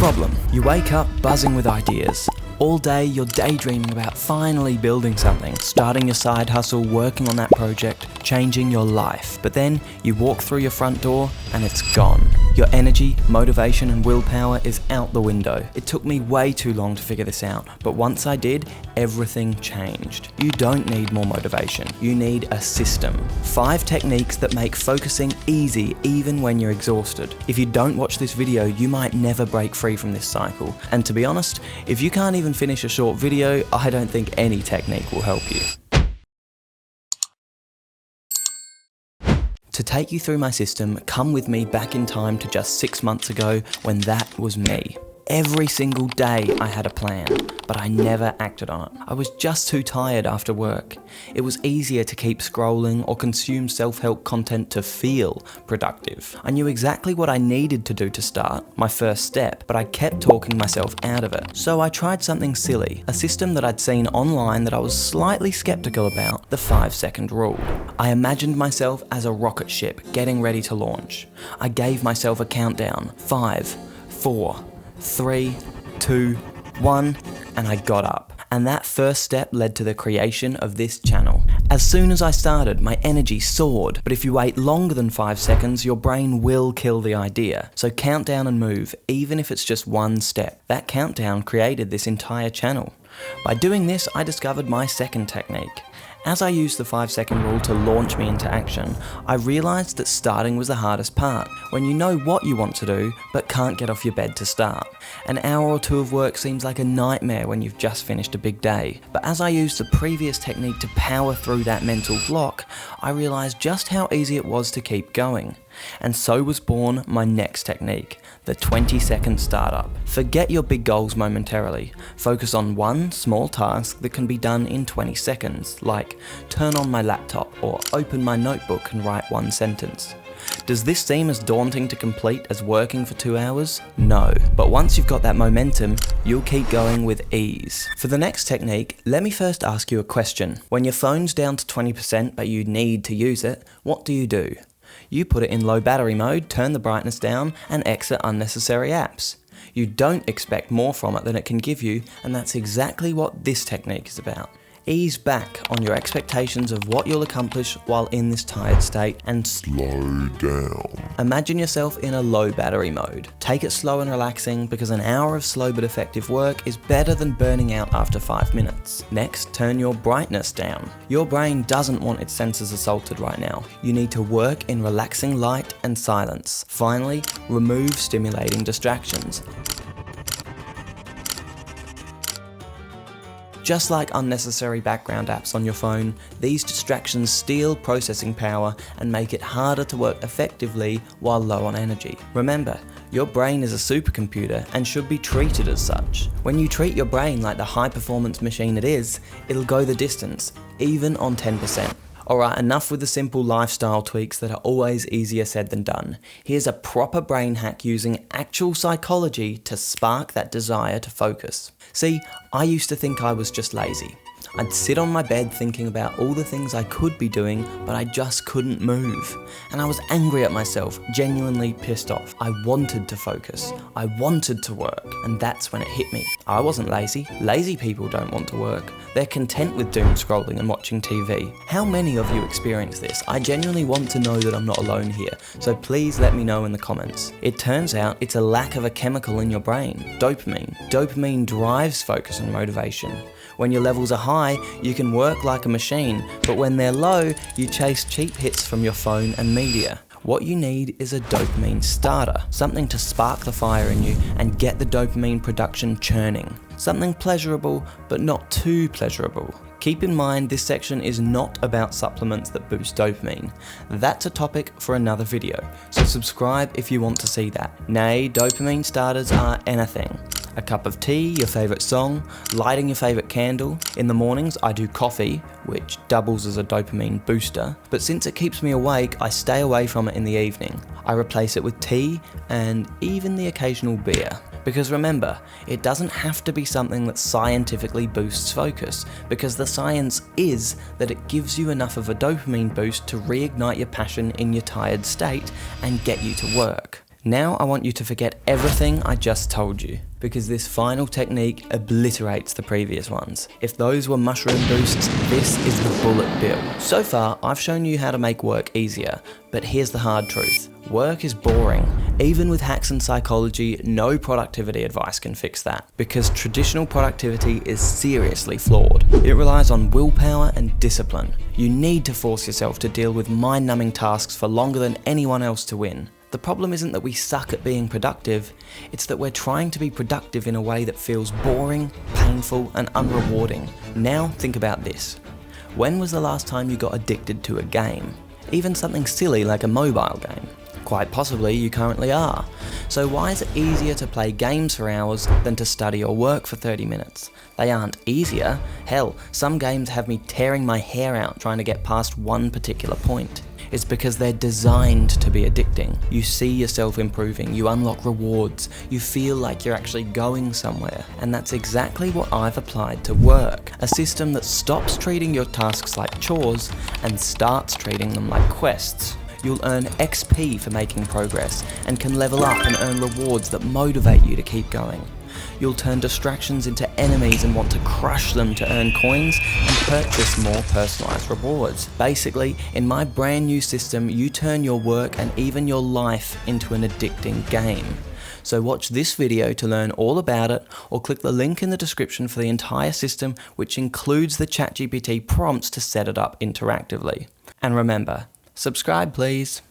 problem. You wake up buzzing with ideas. All day you're daydreaming about finally building something, starting your side hustle, working on that project, changing your life. But then you walk through your front door and it's gone. Your energy, motivation and willpower is out the window. It took me way too long to figure this out, but once I did, everything changed. You don't need more motivation, you need a system. 5 techniques that make focusing easy even when you're exhausted. If you don't watch this video, you might never break free from this cycle. And to be honest, if you can't even finish a short video, I don't think any technique will help you. To take you through my system, come with me back in time to just 6 months ago when that was me. Every single day I had a plan, but I never acted on it. I was just too tired after work. It was easier to keep scrolling or consume self-help content to feel productive. I knew exactly what I needed to do to start, my first step, but I kept talking myself out of it. So I tried something silly, a system that I'd seen online that I was slightly skeptical about, the 5-second rule. I imagined myself as a rocket ship getting ready to launch. I gave myself a countdown, 5, 4, 3, 2, 1, and I got up. And that first step led to the creation of this channel. As soon as I started, my energy soared, but if you wait longer than 5 seconds, your brain will kill the idea. So count down and move, even if it's just 1 step. That countdown created this entire channel. By doing this, I discovered my second technique. As I used the 5-second rule to launch me into action, I realised that starting was the hardest part, when you know what you want to do, but can't get off your bed to start. An hour or 2 of work seems like a nightmare when you've just finished a big day. But as I used the previous technique to power through that mental block, I realised just how easy it was to keep going. And so was born my next technique, the 20-second startup. Forget your big goals momentarily. Focus on one small task that can be done in 20 seconds, like turn on my laptop or open my notebook and write 1 sentence. Does this seem as daunting to complete as working for 2 hours? No, but once you've got that momentum, you'll keep going with ease. For the next technique, let me first ask you a question. When your phone's down to 20% but you need to use it, what do? You put it in low battery mode, turn the brightness down, and exit unnecessary apps. You don't expect more from it than it can give you, and that's exactly what this technique is about. Ease back on your expectations of what you'll accomplish while in this tired state and slow down. Imagine yourself in a low battery mode. Take it slow and relaxing because an hour of slow but effective work is better than burning out after 5 minutes. Next, turn your brightness down. Your brain doesn't want its senses assaulted right now. You need to work in relaxing light and silence. Finally, remove stimulating distractions. Just like unnecessary background apps on your phone, these distractions steal processing power and make it harder to work effectively while low on energy. Remember, your brain is a supercomputer and should be treated as such. When you treat your brain like the high-performance machine it is, it'll go the distance, even on 10%. Alright, enough with the simple lifestyle tweaks that are always easier said than done. Here's a proper brain hack using actual psychology to spark that desire to focus. See, I used to think I was just lazy. I'd sit on my bed thinking about all the things I could be doing, but I just couldn't move. And I was angry at myself, genuinely pissed off. I wanted to focus. I wanted to work. And that's when it hit me. I wasn't lazy. Lazy people don't want to work. They're content with doom scrolling and watching TV. How many of you experience this? I genuinely want to know that I'm not alone here, so please let me know in the comments. It turns out it's a lack of a chemical in your brain, dopamine. Dopamine drives focus and motivation. When your levels are high, you can work like a machine, but when they're low, you chase cheap hits from your phone and media. What you need is a dopamine starter, something to spark the fire in you and get the dopamine production churning. Something pleasurable, but not too pleasurable. Keep in mind this section is not about supplements that boost dopamine. That's a topic for another video, so subscribe if you want to see that. Nay, dopamine starters are anything. A cup of tea, your favourite song, lighting your favourite candle. In the mornings I do coffee, which doubles as a dopamine booster, but since it keeps me awake, I stay away from it in the evening. I replace it with tea and even the occasional beer. Because remember, it doesn't have to be something that scientifically boosts focus, because the science is that it gives you enough of a dopamine boost to reignite your passion in your tired state and get you to work. Now I want you to forget everything I just told you, because this final technique obliterates the previous ones. If those were mushroom boosts, this is the bullet bill. So far, I've shown you how to make work easier, but here's the hard truth. Work is boring. Even with hacks and psychology, no productivity advice can fix that, because traditional productivity is seriously flawed. It relies on willpower and discipline. You need to force yourself to deal with mind-numbing tasks for longer than anyone else to win. The problem isn't that we suck at being productive, it's that we're trying to be productive in a way that feels boring, painful, and unrewarding. Now think about this. When was the last time you got addicted to a game? Even something silly like a mobile game. Quite possibly you currently are. So why is it easier to play games for hours than to study or work for 30 minutes? They aren't easier. Hell, some games have me tearing my hair out trying to get past one particular point. It's because they're designed to be addicting. You see yourself improving, you unlock rewards, you feel like you're actually going somewhere. And that's exactly what I've applied to work. A system that stops treating your tasks like chores and starts treating them like quests. You'll earn XP for making progress and can level up and earn rewards that motivate you to keep going. You'll turn distractions into enemies and want to crush them to earn coins and purchase more personalized rewards. Basically, in my brand new system, you turn your work and even your life into an addicting game. So watch this video to learn all about it, or click the link in the description for the entire system, which includes the ChatGPT prompts to set it up interactively. And remember, subscribe please.